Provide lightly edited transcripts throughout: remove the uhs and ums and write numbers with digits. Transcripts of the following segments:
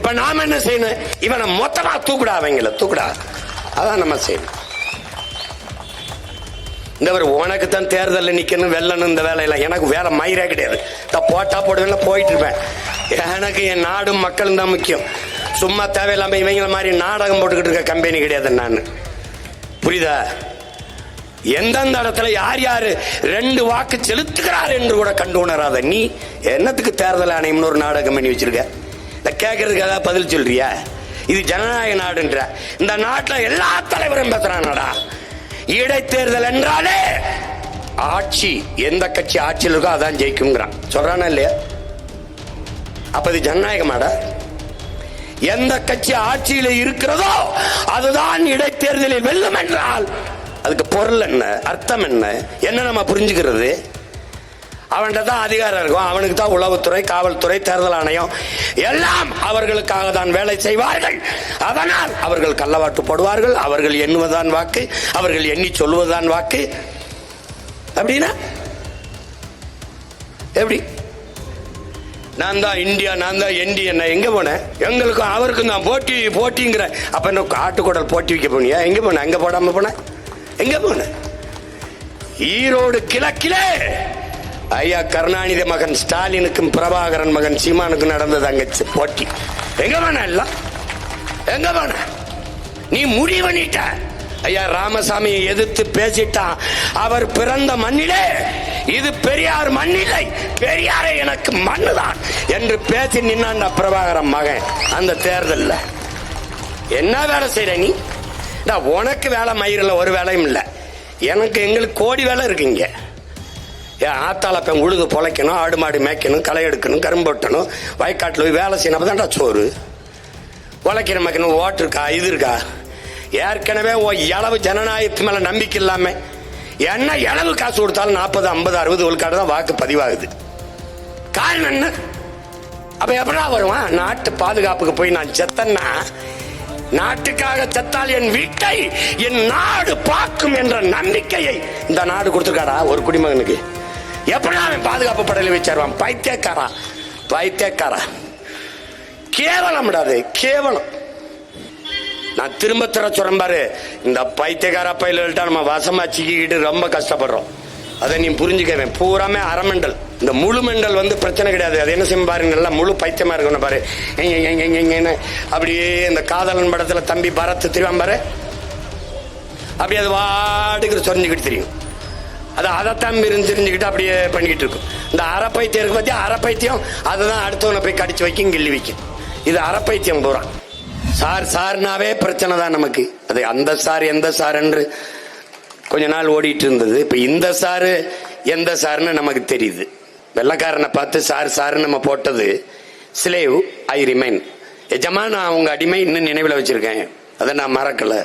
இப்ப நாம என்ன செய்யணும்? இவனை மொத்தமா தூக்குடா, அவங்கள தூக்குடா, அதான் நம்ம செய்யணும். இந்த ஒரு உனக்கு தான் தேர்தலில் நிக்கணும், வெல்லணும், இந்த வேலையெல்லாம் எனக்கு வேலை மயிரே கிடையாது. போட்டா போடுவேன், போயிட்டு இருப்பேன். எனக்கு என் நாடும் மக்களும் தான் முக்கியம். சும்மா தேவையில்லாம இவங்கள மாதிரி நாடகம் போட்டுக்கிட்டு இருக்க கம்பெனி கிடையாது நான். புரியுதா? எந்தெந்த இடத்துல யார் யாரு 2 வாக்கு செலுத்துகிறார் என்று கூட கண்டு உணராத நீ என்னத்துக்கு தேர்தல் ஆணையம்னு ஒரு நாடகம் பண்ணி வச்சிருக்க? கேட்கறதுக்கு ஏதாவது பதில் சொல்றியா? இது ஜனநாயக நாடுன்ற இந்த நாட்டில் எல்லா தலைவரும் பேசுறானடா. இடைத்தேர்தல் என்றாலே ஆட்சி, எந்த கட்சி ஆட்சியில் இருக்கோ அதான் ஜெயிக்குங்கிறான். சொல்றானா இல்லையா? அப்ப இது ஜனநாயகமாடா? எந்த கட்சி ஆட்சியில் இருக்கிறதோ அதுதான் இடைத்தேர்தலில் வெல்லும் என்றால் அதுக்கு பொருள் என்ன, அர்த்தம் என்ன, என்ன நம்ம புரிஞ்சுக்கிறது? அவன்கிட்ட தான் அதிகாரம் இருக்கும், அவனுக்கு தான் உளவுத்துறை, காவல்துறை, தேர்தல் ஆணையம் எல்லாம் அவர்களுக்காக தான் வேலை செய்வார்கள். அதனால் அவர்கள் கள்ளவாட்டு போடுவார்கள். அவர்கள் எண்ணுவதுதான் வாக்கு, அவர்கள் எண்ணி சொல்வதுதான் வாக்கு. அப்படின்னா எப்படி? நான் தான் இந்தியா, நான் தான் இந்தியன், எங்க போனேன்? எங்களுக்கும் அவருக்கும் தான் போட்டி போட்டிங்கிற. அப்ப என்ன ஆட்டுக்குடல் போட்டி வைக்க போனியா? எங்க போன? அங்க போடாம போன? எங்க போன? ஈரோடு கிழக்கிலே ஐயா கருணாநிதி மகன் ஸ்டாலினுக்கும் பிரபாகரன் மகன் சீமானுக்கும் நடந்தது அங்க போட்டி. எங்க போன? எல்லாம் எங்க போன? நீ முடிவு பண்ணிட்ட. ஐயா ராமசாமியை எதிர்த்து பேசிட்டான். அவர் பிறந்த மண்ணிலே இது பெரியார் மண்ணில்லை, பெரியாரை எனக்கு மண்ணுதான் என்று பேசி நின்னாண்ட பிரபாகரன் மகன் அந்த தேர்தல்ல. என்ன வேலை செய்யற நீ? உனக்கு வேலை மயிரில் ஒரு வேலையும் இல்லை. எனக்கு எங்களுக்கு கோடி வேலை இருக்குங்க. ஏன் ஆத்தால பெண் உழுது பொழைக்கணும், ஆடு மாடு மேய்க்கணும், களை எடுக்கணும், கரும்பு வெட்டணும், வயக்காட்டில் போய் வேலை செய்யணும். தான்டா சோறு. உழைக்கிற மேய்க்கணும். ஓட்டு இருக்கா? இது இருக்கா? ஏற்கனவே இளவு ஜனநாயகத்து மேல நம்பிக்கை இல்லாம என்ன இளவு காசு கொடுத்தாலும் 40, 50, 60 விழுக்காடு தான் வாக்கு பதிவாகுது. காரணம் என்ன? அப்ப எப்படா வருவான்? நாட்டு பாதுகாப்புக்கு போய் நான் செத்தன்னா, நாட்டுக்காக செத்தால் என் வீட்டை என் நாடு பார்க்கும் என்ற நம்பிக்கையை இந்த நாடு கொடுத்துருக்காடா ஒரு குடிமகனுக்கு. எப்படா அவன் பாதுகாப்பு படையில வச்சிருவான்? பைத்தியக்காரா, பைத்தியக்காரா, கேவலம் விடாது, கேவலம். நான் திரும்ப சொல்றேன் பாரு, இந்த பைத்தியக்கார பையில நம்ம வசமா சிக்கிக்கிட்டு ரொம்ப கஷ்டப்படுறோம். அதை நீ புரிஞ்சுக்கவேன். பூராமே அரைமெண்டல். இந்த முழு மெண்டல் வந்து பிரச்சனை கிடையாது. அது என்ன செய்யும் பாரு, நல்லா முழு பைத்தியமா இருக்கணும் பாரு. அப்படியே இந்த காதலன் படத்துல தம்பி பரத் தெரியும் பாரு, அப்படியே அது வாட்டுக்கு சொரிஞ்சுக்கிட்டு தெரியும். அது அதைத்தான் தெரிஞ்சுக்கிட்டு அப்படியே பண்ணிக்கிட்டு இருக்கும். இந்த அரைப்பைத்தியம் இருக்கு பத்தி, அரைப்பைத்தியம் அதுதான் அடுத்தவனை போய் கடிச்சு வைக்கும், கிள்ளி வைக்கும். இது அரைப்பைத்தியம் பூரா. சார் சார்னாவே பிரச்சனை தான் நமக்கு. அது அந்த சார் எந்த சார் என்று கொஞ்ச நாள் ஓடிட்டு இருந்தது. இப்ப இந்த சாரு எந்த சாருன்னு நமக்கு தெரியுது. வெள்ளக்காரனை பார்த்து சார் சாருன்னு நம்ம போட்டது ஸ்லேவ் ஐ ரிமைன். எஜமா நான் அவங்க அடிமை இன்னும் நினைவில் வச்சிருக்கேன், அதை நான் மறக்கல.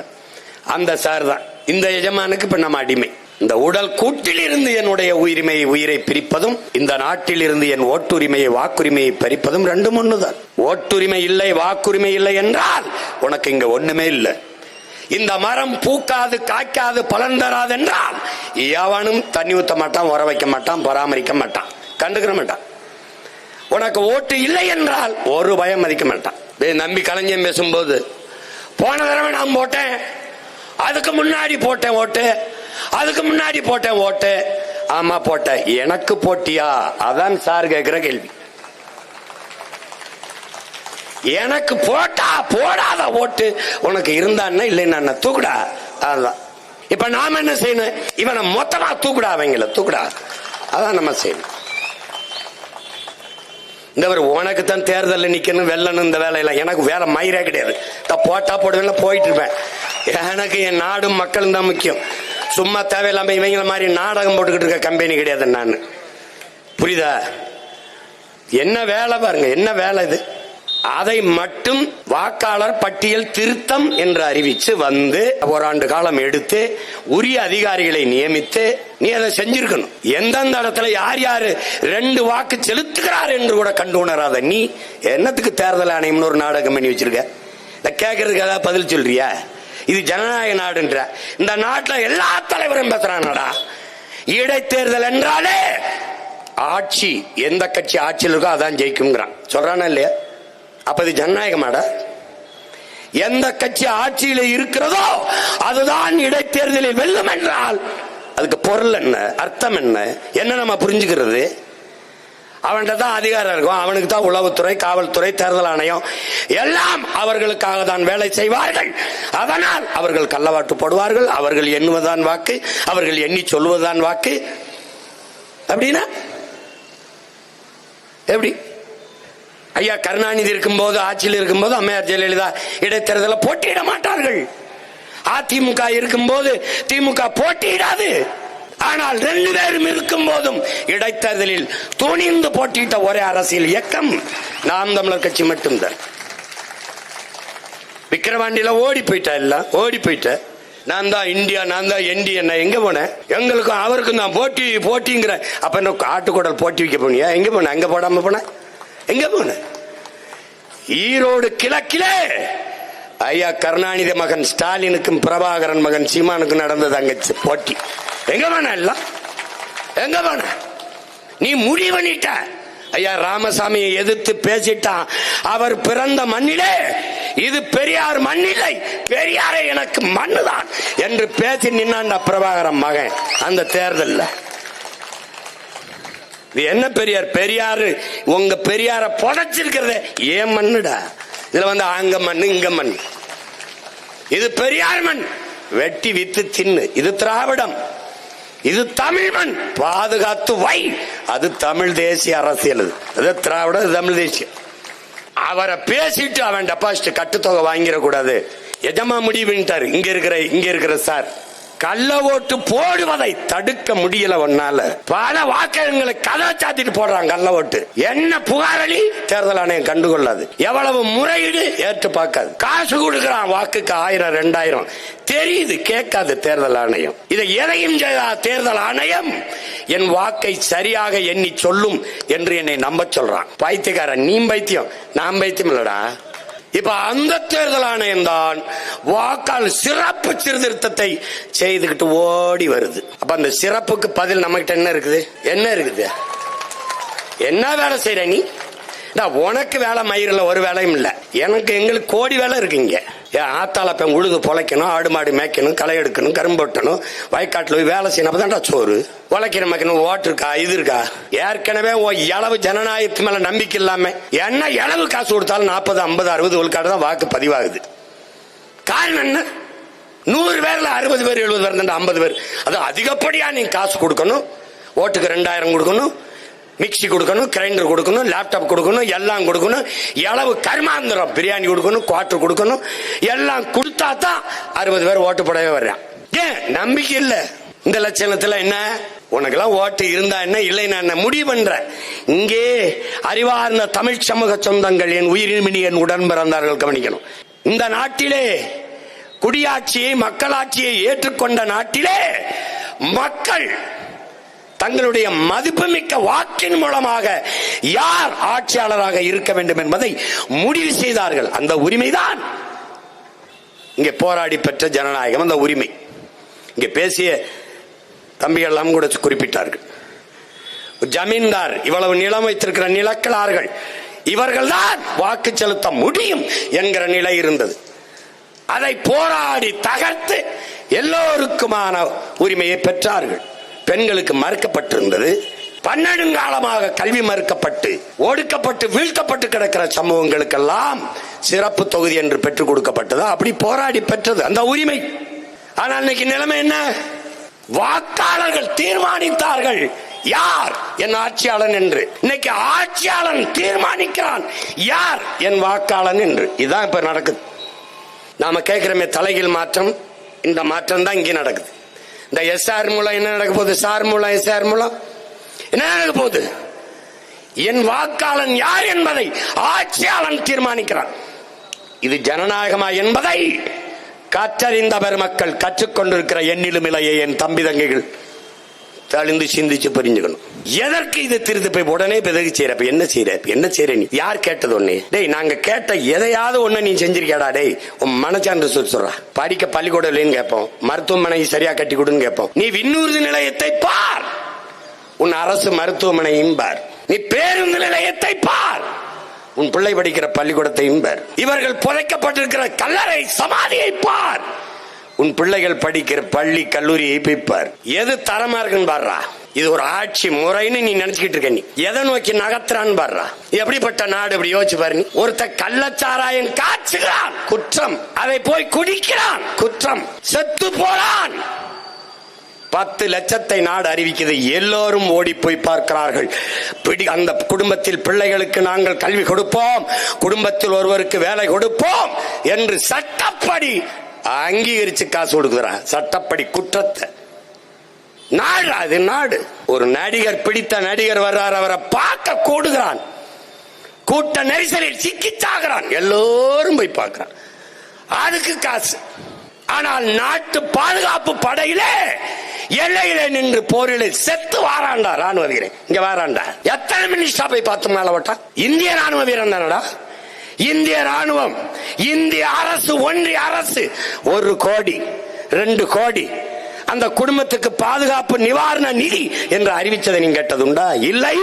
அந்த சார் தான் இந்த எஜமானுக்கு இப்ப நம்ம அடிமை. இந்த உடல் கூட்டில் இருந்து என்னுடைய உயிரை பிரிப்பதும், இந்த நாட்டில் இருந்து என் ஓட்டுரிமையை வாக்குரிமையை பறிப்பதும் ரெண்டும் ஒண்ணுதான். ஓட்டுரிமை இல்லை, வாக்குரிமை இல்லை என்றால் உனக்கு இங்க ஒண்ணுமே இல்லை. இந்த மரம் பூக்காது, காய்க்காது, பலன் தராது என்றால் எவனும் தண்ணி ஊத்த மாட்டான், உர வைக்க மாட்டான், பராமரிக்க மாட்டான், கண்டுக்கிற மாட்டான். உனக்கு ஓட்டு இல்லை என்றால் ஒரு பயம் மதிக்க மாட்டான். நம்பி கலைஞன் பேசும்போது, போன தடவை நான் போட்டேன், அதுக்கு முன்னாடி போட்டேன் ஓட்டு, அதுக்கு முன்னாடி போட்டேன் ஓட்டு. ஆமா போட்டேன். எனக்கு போட்டியா? அதான் சார் கேட்கிற கேள்வி. எனக்கு போட்டா போடாத ஓட்டு உனக்கு இருந்தான்னா இல்லைன்னா தூக்குடா. அதுதான் இப்ப நாம என்ன செய்யணும்? இவனை மொத்தமா தூக்குடா, அவங்கள தூக்குடா, அதான் நம்ம செய்யணும். இந்த ஒரு உனக்கு தான் தேர்தலில் நிக்கணும், வெல்லணும், இந்த வேலையெல்லாம் எனக்கு வேலை மயிரே கிடையாது. போட்டா போடுவேன், போயிட்டு இருப்பேன். எனக்கு என் நாடும் மக்களும் தான் முக்கியம். சும்மா தேவையில்லாம இவங்கள மாதிரி நாடகம் போட்டுக்கிட்டு இருக்க கம்பெனி கிடையாது நான். புரியுதா? என்ன வேலை பாருங்க, என்ன வேலை இது? அதை மட்டும் வாக்காளர் பட்டியல் திருத்தம் என்று அறிவிச்சு வந்து ஓராண்டு காலம் எடுத்து உரிய அதிகாரிகளை நியமித்து நீ அதை செஞ்சிருக்கணும். எந்தெந்த இடத்துல யார் யாரு 2 வாக்கு செலுத்துகிறார் என்று கூட கண்டு உணராத நீ என்னத்துக்கு தேர்தல் ஆணையம்னு ஒரு நாடகம் பண்ணி வச்சிருக்க? கேட்கறதுக்கு ஏதாவது பதில் சொல்றியா? இது ஜனநாயக நாடுன்ற இந்த நாட்டில் எல்லா தலைவரும் பேசுறானடா. இடைத்தேர்தல் என்றாலே ஆட்சி, எந்த கட்சி ஆட்சியில் இருக்கோ அதான் ஜெயிக்கும்ங்கிறான். சொல்றானா இல்லையா? அப்ப இது ஜனநாயகமாடா? எந்த கட்சி ஆட்சியில் இருக்கிறதோ அதுதான் இடைத்தேர்தலில் வெல்லும் என்றால் அதுக்கு பொருள் என்ன, அர்த்தம் என்ன, என்ன நம்ம புரிஞ்சுக்கிறது? அவன்கிட்ட தான் அதிகாரம் இருக்கும், அவனுக்கு தான் உளவுத்துறை, காவல்துறை, தேர்தல் ஆணையம் எல்லாம் அவர்களுக்காக தான் வேலை செய்வார்கள். அதனால் அவர்கள் கள்ளவாட்டு போடுவார்கள். அவர்கள் எண்ணுவதுதான் வாக்கு, அவர்கள் எண்ணி சொல்வதுதான் வாக்கு. அப்படின்னா எப்படி? ஐயா கருணாநிதி இருக்கும்போது, ஆட்சியில் இருக்கும்போது அம்மையார் ஜெயலலிதா இடைத்தேர்தல போட்டியிட மாட்டார்கள். அதிமுக இருக்கும்போது திமுக போட்டியிடாது. ஆனால் 2 பேரும் இருக்கும் போதும் இடைத்தேர்தலில் துணிந்து போட்டியிட்ட ஒரே அரசியல் இயக்கம் நாம் தமிழர் கட்சி மட்டும்தான். விக்கிரவாண்டியில ஓடி போயிட்டா, எல்லாம் ஓடி போயிட்ட. நான் தான் இந்தியா, நான் தான் என்டி, என்ன எங்க போனேன்? எங்களுக்கும் அவருக்கும் தான் போட்டி போட்டிங்கிற. அப்ப என்ன ஆட்டுக்குடல் போட்டி வைக்க போனியா? எங்க போன? அங்க போடாம போன? எங்க போன? ஈரோடு கிழக்கிலே ஐயா கருணாநிதி மகன் ஸ்டாலினுக்கும் பிரபாகரன் மகன் சீமானுக்கும் நடந்தது அங்க போட்டி. எங்க போன? எல்லாம் எங்க போன? நீ முடிவு பண்ணிட்ட. ஐயா ராமசாமியை எதிர்த்து பேசிட்டான். அவர் பிறந்த மண்ணிலே இது பெரியார் மண்ணில்லை, பெரியாரே எனக்கு மண்ணுதான் என்று பேசி நின்னாண்ட பிரபாகரன் மகன் அந்த தேர்தல்ல. இது என்ன பெரியார்? பெரியாரு உங்க பெரியார புதைச்சிருக்கிறத ஏன் மண்ணுடா? இதுல வந்து அங்க மண்ணு இங்க மண். இது பெரியார் மண், வெட்டி வித்து தின்னு. இது திராவிடம், இது தமிழ் மண், பாதுகாத்து வை. அது தமிழ் தேசிய அரசியல். அது திராவிடம், தமிழ் தேசியம். அவரை பேசிட்டு அவன் டெபாசிட் கட்டுத்தொகை வாங்கிடக்கூடாது. எஜமா முடிவுட்டாரு. இங்க இருக்கிற சார் கள்ள ஓட்டு போடுவதை தடுக்க முடியல. ஒன்னால பல வாக்ககங்களை கதை சாத்திட்டு போடுறாங்க. கள்ள ஓட்டு என்ன புகாரளி தேர்தல் ஆணையம் கண்டுகொள்ளாது. எவ்வளவு முறையீடு ஏற்று பார்க்காது. காசு கொடுக்கிறான் வாக்குக்கு 1000 2000 தெரியுது, கேட்காது தேர்தல் ஆணையம். இதை எதையும் செய்தா தேர்தல் ஆணையம் என் வாக்கை சரியாக எண்ணி சொல்லும் என்று என்னை நம்ப சொல்றான். பைத்தியக்காரன், நீ பைத்தியம், நான் பைத்தியம் இல்லடா. இப்ப அந்த தேர்தல் ஆணையம் தான் வாக்காளர் சிறப்பு சீர்திருத்தத்தை செய்துகிட்டு ஓடி வருது. அப்ப அந்த சிறப்புக்கு பதில் நம்மகிட்ட என்ன இருக்குது? என்ன இருக்குது? என்ன வேலை செய்யற நீ? உனக்கு வேலை மயிரில் ஒரு வேலையும் இல்ல. எங்களுக்கு கோடி வேலை இருக்குங்க. ஆத்தால பெண் உழுது பொழைக்கணும், ஆடு மாடு மேய்க்கணும், களை எடுக்கணும், கரும்பு வெட்டணும், வயக்காட்டுல போய் வேலை செய்யணும். அப்பதான்டா சோறு. உழைக்கணும், மேய்க்கணும், ஓட்டு இருக்கா, இது இருக்கா? ஏற்கனவே இளவு ஜனநாயகத்து மேல நம்பிக்கை இல்லாம என்ன இளவு காசு கொடுத்தாலும் 40 50 60 விழுக்காடு தான் வாக்கு பதிவாகுது. காரணம் என்ன? 100 பேர்ல 60 பேர் 70 பேர் 50 பேர். அது அதிகப்படியா நீ காசு கொடுக்கணும். ஓட்டுக்கு 2000 கொடுக்கணும், மிக்சி கொடுக்கணும், கிரைண்டர் கொடுக்கணும், லேப்டாப் கொடுக்கணும், எல்லாம் கொடுக்கணும். எளவு கர்மாந்திரம், பிரியாணி கொடுக்கணும், குவார்டர் கொடுக்கணும். எல்லாம் கொடுத்தா தான் 60 பேர் ஓட்டு போடவே வர்றான். ஏன் நம்பிக்கை இல்ல? இந்த லட்சணத்துல என்ன? உனக்கெல்லாம் ஓட்டு இருந்தா என்ன, இல்லைன்னா என்ன முடிவு பண்ற? இங்கே அறிவார்ந்த தமிழ் சமூக சொந்தங்கள், என் உயிரிமினி, என் உடன் பிறந்தார்கள் கவனிக்கணும். இந்த நாட்டிலே குடியாட்சியை, மக்களாட்சியை ஏற்றுக்கொண்ட நாட்டிலே மக்கள் தங்களுடைய மதிப்புமிக்க வாக்கின் மூலமாக யார் ஆட்சியாளராக இருக்க வேண்டும் என்பதை முடிவு செய்தார்கள். அந்த உரிமைதான் இங்கே போராடி பெற்ற ஜனநாயகம். அந்த உரிமை இங்கே பேசிய தம்பிகள் எல்லாம் கூட குறிப்பிட்டார்கள். ஜமீன்தார், இவ்வளவு நிலம் வைத்திருக்கிற நிலக்கலார்கள், இவர்கள் தான் வாக்கு செலுத்த முடியும் என்கிற நிலை இருந்தது. அதை போராடி தகர்த்து எல்லோருக்குமான உரிமையை பெற்றார்கள். பெண்களுக்கு மறுக்கப்பட்டிருந்தது. பன்னெடுங்காலமாக கல்வி மறுக்கப்பட்டு ஒடுக்கப்பட்டு வீழ்த்தப்பட்டு கிடக்கிற சமூகங்களுக்கெல்லாம் சிறப்பு தொகுதி என்று பெற்றுக் கொடுக்கப்பட்டது. அப்படி போராடி பெற்றது அந்த உரிமை. ஆனால் இன்னைக்கு நிலைமை என்ன? வாக்காளர்கள் தீர்மானித்தார்கள் யார் என் ஆட்சியாளன் என்று. இன்னைக்கு ஆட்சியாளன் தீர்மானிக்கிறான் யார் என் வாக்காளன் என்று. இதுதான் இப்ப நடக்குது. நாம கேட்கிறோமே தலைகீழ் மாற்றம், இந்த மாற்றம் தான் இங்கே நடக்குது. இந்த எஸ்ஆர் மூலம் என்ன நடக்க போகுது? சார் மூலம், எஸ்ஆர் மூலம் என்ன நடக்க போகுது? என் வாக்காளன் யார் என்பதை ஆட்சியாளன் தீர்மானிக்கிறான். இது ஜனநாயகமா என்பதை கற்றறிந்த பெருமக்கள், கற்றுக்கொண்டிருக்கிற எண்ணிலும் இலையை என் தம்பி தங்கைகள் தெளிந்து சிந்திச்சு புரிஞ்சுக்கணும். எதற்கு இது திருத்து போய் உடனே பிறகு செய்யற? என்ன செய்யற நீ? யார் கேட்டது ஒண்ணு? டேய், நாங்க கேட்ட எதையாவது ஒண்ணு நீ செஞ்சிருக்கியாடா? டேய், உன் மனச்சான்று சொல்றா. படிக்க பள்ளிக்கூடம் இல்லைன்னு கேட்போம், மருத்துவமனை சரியா கட்டி கொடுன்னு கேட்போம். நீ விண்ணூர்தி நிலையத்தை பார், உன் அரசு மருத்துவமனையும் பார், நீ பேருந்து நிலையத்தை பார், உன் பிள்ளை படிக்கிற பள்ளிக்கூடத்தையும் பார். இவர்கள் புதைக்கப்பட்டிருக்கிற கல்லறை சமாதியை பார். உன் பிள்ளைகள் படிக்கிற பள்ளி கல்லூரியை போய்ப்பார். எது தரமா இருக்குன்னு பாடுறா. இது ஒரு ஆட்சி முறைன்னு நீ நினைச்சுக்கிட்டு இருக்க. நீ எதை நோக்கி நகர்த்துறான்னு பாடுறா. எப்படிப்பட்ட நாடு இப்படி யோசிச்சு பாரு. ஒருத்த கள்ளச்சாராயம் காய்ச்சுகிறான், குற்றம். அதை போய் குடிக்கிறான், குற்றம். செத்து போறான். 10 லட்சத்தை நாடு அறிவிக்கிறது. எல்லோரும் ஓடி போய் பார்க்கிறார்கள். அந்த குடும்பத்தில் பிள்ளைகளுக்கு நாங்கள் கல்வி கொடுப்போம், குடும்பத்தில் ஒருவருக்கு வேலை கொடுப்போம் என்று சட்டப்படி அங்கீகரிச்சு காசு கொடுக்கிறான். சட்டப்படி குற்றத்தை நாடு, அது நாடு. ஒரு நடிகர், பிடித்த நடிகர் வர்றார், அவரை பார்க்க கூடுகிறான், கூட்ட நெரிசலில் சிக்கிச்சாகிறான், எல்லோரும் போய் பார்க்கிறான், அதுக்கு காசு. ஆனால் நாட்டு பாதுகாப்பு படையிலே எல்லையிலே நின்று போரில் செத்து வாராண்டா ராணுவ வீரன். இங்க வாராண்டா. எத்தனை மினிஸ்டா போய் பார்த்து மேல விட்டா. இந்திய ராணுவ வீரன் தானடா. இந்திய ராணுவம், இந்திய அரசு, ஒன்றிய அரசு 1 கோடி 2 கோடி அந்த குடும்பத்துக்கு பாதுகாப்பு நிவாரண நிதி என்று அறிவிச்சதை நீங்க கேட்டது உண்டா? இல்லை.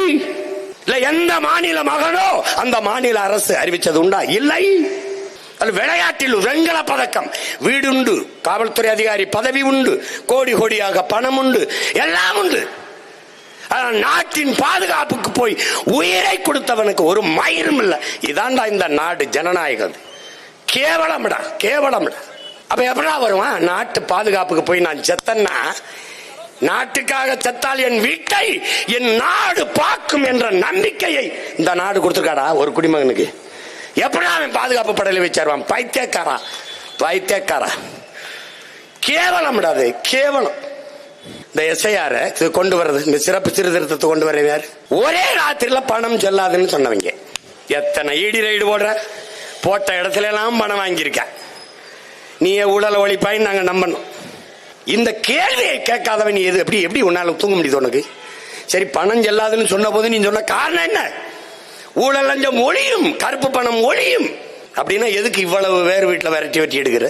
இல்ல எந்த மாநில மகனோ அந்த மாநில அரசு அறிவிச்சது உண்டா? இல்லை. விளையாட்டில் வெண்கல பதக்கம், வீடுண்டு, காவல்துறை அதிகாரி பதவி உண்டு, கோடி கோடியாக பணம் உண்டு, எல்லாம் உண்டு. நாட்டின் பாதுகாப்புக்கு போய் உயிரை கொடுத்தவனுக்கு ஒரு மயிரும் இல்ல. இதாண்டா இந்த நாடு, ஜனநாயகம். கேவலம்டா, கேவலம்டா. அப்ப எப்படா வருவான்? நாட்டு பாதுகாப்புக்கு போய் நான் செத்தன்னா, நாட்டுக்காக செத்தால் என் வீட்டை என் நாடு பார்க்கும் என்ற நம்பிக்கையை இந்த நாடு கொடுத்துருக்காடா ஒரு குடிமகனுக்கு. எப்படா அவன் பாதுகாப்பு படையில வச்சிருவான்? பைத்தியக்காரா, பைத்தியக்காரா. கேவலம்டாது, கேவலம். இந்த எஸ்ஐஆர் கொண்டு வர்றது, இந்த சிறப்பு சீர்திருத்தத்தை கொண்டு வர யாரு? ஒரே ராத்திரில பணம் செல்லாதுன்னு சொன்னவங்க. எத்தனை ஈடி ரைடு போடுற, போட்ட இடத்துல எல்லாம் பணம் வாங்கியிருக்க. நீ ஊழல் ஒழிப்பாய் நாங்க நம்பணும். இந்த கேள்வியை கேட்காதவன் நீ எது எப்படி எப்படி உன்னால தூங்க முடியுது உனக்கு? சரி, பணம் செல்லாதுன்னு சொன்ன போது நீ சொன்ன காரணம் என்ன? ஊழல் லஞ்சம் ஒழியும், கருப்பு பணம் ஒழியும் அப்படின்னா எதுக்கு இவ்வளவு வேறு வீட்டில் விரட்டி வெட்டி எடுக்கிற?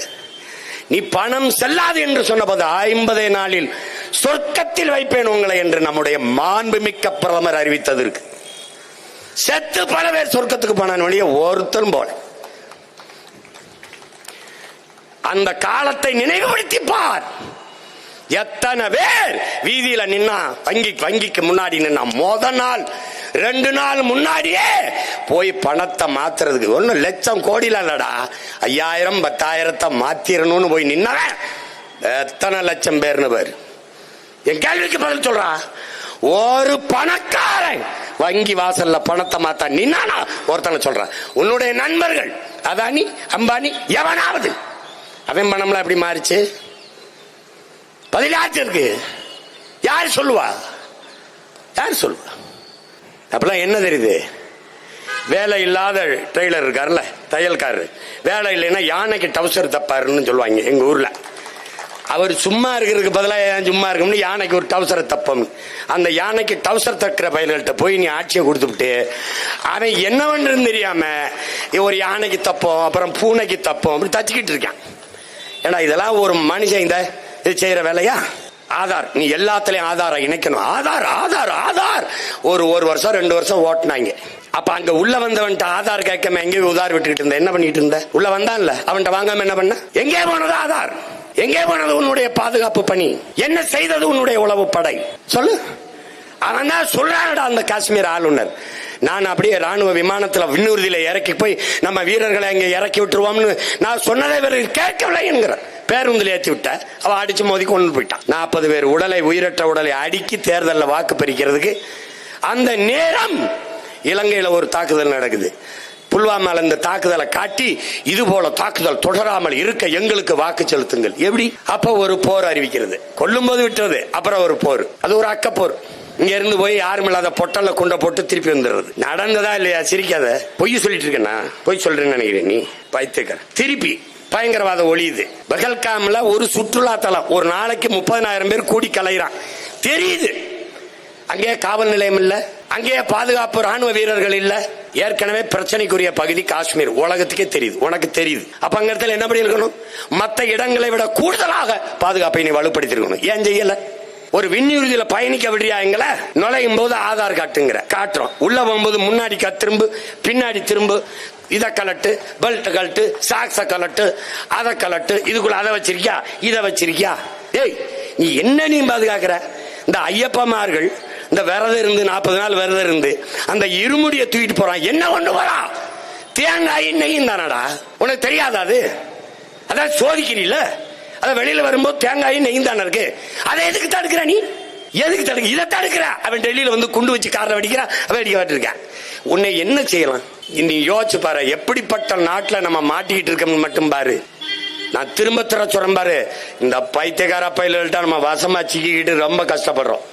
நீ பணம் செல்லாது என்று சொன்ன போது 50 நாளில் சொர்க்கத்தில் வைப்பேன் உங்களை என்று நம்முடைய மாண்புமிக்க பிரதமர் அறிவித்தது இருக்கு. செத்து பல பேர் சொர்க்கத்துக்கு போன வழிய ஒருத்தரும் போல. அந்த காலத்தை நினைவுபடுத்தி பார். எத்தனை பேர் வீதியில நின்னா, வங்கிக்கு முன்னாடி நின்னா, முதல் நாள் 2 நாள் முன்னாடியே போய் பணத்தை மாத்துறதுக்கு 1 லட்சம் கோடியில இல்லடா, 5000 10,000 மாத்திரணும்னு போய் நின்னவன் எத்தனை லட்சம் பேர்னு பேர். என் கேள்விக்கு பதில் சொல்றா. ஒரு பணக்காரன் வங்கி வாசல்ல பணத்தை மாத்த நின்னானா ஒருத்தனை சொல்றான். உன்னுடைய நண்பர்கள் அதானி, அம்பானி, எவனாவது அவன் பணம்லாம் எப்படி மாறிச்சு? பதிலாச்சு இருக்கு. யார் சொல்லுவா? யார் சொல்லுவா? அப்பெல்லாம் என்ன தெரியுது? வேலை இல்லாத டெய்லர் இருக்காருல்ல, தையல்காரர், வேலை இல்லைன்னா யானைக்கு டவுசர் தப்பாருன்னு சொல்லுவாங்க எங்க ஊர்ல. அவர் சும்மா இருக்கிறதுக்கு பதிலாக சும்மா இருக்கும்னு யானைக்கு ஒரு டவுசரை தப்பம். அந்த யானைக்கு டவுசர் தக்கிற பயல்கள்ட்ட போய் நீ ஆட்சியை கொடுத்துட்டு அவன் என்ன பண்றதுன்னு தெரியாம ஒரு யானைக்கு தப்போம், அப்புறம் பூனைக்கு தப்போம், அப்படி தச்சுக்கிட்டு இருக்கான். ஏன்னா இதெல்லாம் ஒரு மனுஷன் இந்த இது செய்யற வேலையா? ஆதார், நீ எல்லாத்துலயும் ஆதாரம் இணைக்கணும். ஆதார் ஆதார் ஆதார் ஒரு வருஷம் 2 வருஷம் ஓட்டினாங்க. அப்ப அங்க உள்ள வந்தவன்ட்ட ஆதார் கேட்காம எங்கே உதார் விட்டுக்கிட்டு இருந்த? என்ன பண்ணிட்டு இருந்த? உள்ள வந்தான்ல, அவன்கிட்ட வாங்காம என்ன பண்ண? எங்கே போனது ஆதார்? எங்கே போனது உன்னுடைய பாதுகாப்பு பணி? என்ன செய்தது உன்னுடைய உளவு படை? சொல்லு. அவன் தான் சொல்றானடா அந்த காஷ்மீர் ஆளுநர், நான் அப்படியே ராணுவ விமானத்துல விண்ணூர்தியில இறக்கி போய் நம்ம வீரர்களை அங்க இறக்கி விட்டுருவோம்னு நான் சொன்னதை இவர்கள் கேட்கவில்லை என்கிற. பேருந்தில் ஏற்றி விட்ட அவன் அடிச்சு மோதி கொண்டு போயிட்டான். 40 பேர் உடலை, உயிரற்ற உடலை அடுக்கி தேர்தலில் வாக்கு பறிக்கிறதுக்கு அந்த நேரம் இலங்கையில ஒரு தாக்குதல் நடக்குது. புல்வாமால இந்த தாக்குதலை காட்டி இது போல தாக்குதல் தொடராமல் இருக்க எங்களுக்கு வாக்கு செலுத்துங்கள். எப்படி? அப்ப ஒரு போர் அறிவிக்கிறது, கொல்லும் போது விட்டுறது, அப்புறம் ஒரு போர், அது ஒரு அக்கப்போர். இங்க இருந்து போய் யாரும் இல்லாத பொட்டல்ல குண்டை போட்டு திருப்பி வந்துடுறது. நடந்ததா இல்லையா? சிரிக்காத, பொய் சொல்லிட்டு இருக்கேன்னா பொய் சொல்றேன்னு நினைக்கிறேன் நீ, பைத்தியக்கார. திருப்பி பயங்கரவாத ஒளியுது. பகல்காம்ல ஒரு சுற்றுலா தலம், ஒரு நாளைக்கு 30,000 பேர் கூடி கலைகிறான். தெரியுது அங்கே காவல் நிலையம் இல்ல, அங்கே பாதுகாப்பு ராணுவ வீரர்கள் இல்ல. ஏற்கனவே பிரச்சனைக்குரிய பகுதி காஷ்மீர், உலகத்துக்கே தெரியுது, உனக்கு தெரியுது. அப்ப அங்க இடத்துல என்ன பண்ணி இருக்கணும்? மற்ற இடங்களை விட கூடுதலாக பாதுகாப்பை நீ வலுப்படுத்தி இருக்கணும். ஏன் செய்யல? ஒரு விண்ணுறுதியில பயணிக்க விடுறியா எங்களை? நுழையும் போது ஆதார் காட்டுங்கிற காட்டுறோம், உள்ள போகும்போது முன்னாடி திரும்பு பின்னாடி திரும்பு, இதை கலட்டு, பெல்ட் கலட்டு, சாக்ஸ கலட்டு, அதை கலட்டு, இதுக்குள்ள அதை வச்சிருக்கியா இதை வச்சிருக்கியா? ஏய் நீ என்ன நீ பாதுகாக்கிற? இந்த ஐயப்பமார்கள் இந்த விரதம் இருந்து 40 நாள் விரதம் இருந்து அந்த இருமுடியை தூக்கிட்டு போறான், என்ன கொண்டு போறான்? தேங்காய் நெய்யும் தானடா, உனக்கு தெரியாதா? அது அதான் சோதிக்கிறீல்ல, அத வெளியில வரும்போது தேங்காயும் நெய்யும் தானே இருக்கு, அதை எதுக்கு தடுக்கிற நீ? எதுக்கு தடுக்க? இதை தடுக்கிற. அவன் டெல்லியில வந்து குண்டு வச்சு காரில் வெடிக்கிறான், வெடிக்க இருக்கான். உன்னை என்ன செய்யலாம் நீ யோசிச்சு பாரு. எப்படிப்பட்ட நாட்டில் நம்ம மாட்டிக்கிட்டு இருக்கோம்னு மட்டும் பாரு. நான் திரும்ப சொல்றேன் பாரு, இந்த பைத்தியக்கார பயில்கிட்ட நம்ம வசமா சிக்கிக்கிட்டு ரொம்ப கஷ்டப்படுறோம்.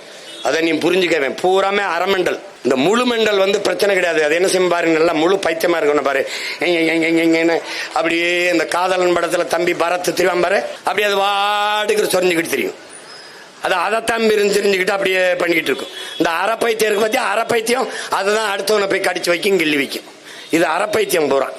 அதை நீ புரிஞ்சுக்கவேன். பூராமே அரைமண்டல். இந்த முழு மெண்டல் வந்து பிரச்சனை கிடையாது. அது என்ன செய்யும் பாரு, நல்லா முழு பைத்தியமா இருக்கணும் பாரு. அப்படியே இந்த காதலன் படத்துல தம்பி பரத் தெரியும் பாரு, அப்படியே அது வாடுக்கிற சொரிஞ்சுக்கிட்டு தெரியும். அது அதைத்தான் தெரிஞ்சுக்கிட்டு அப்படியே பண்ணிக்கிட்டு இருக்கும். இந்த அரை பைத்தியம் இருக்கு பத்தியா, அரை பைத்தியம் அதுதான் அடுத்தவனை போய் கடிச்சு வைக்கும், கிள்ளி வைக்கும். இது அரை பைத்தியம் பூரா.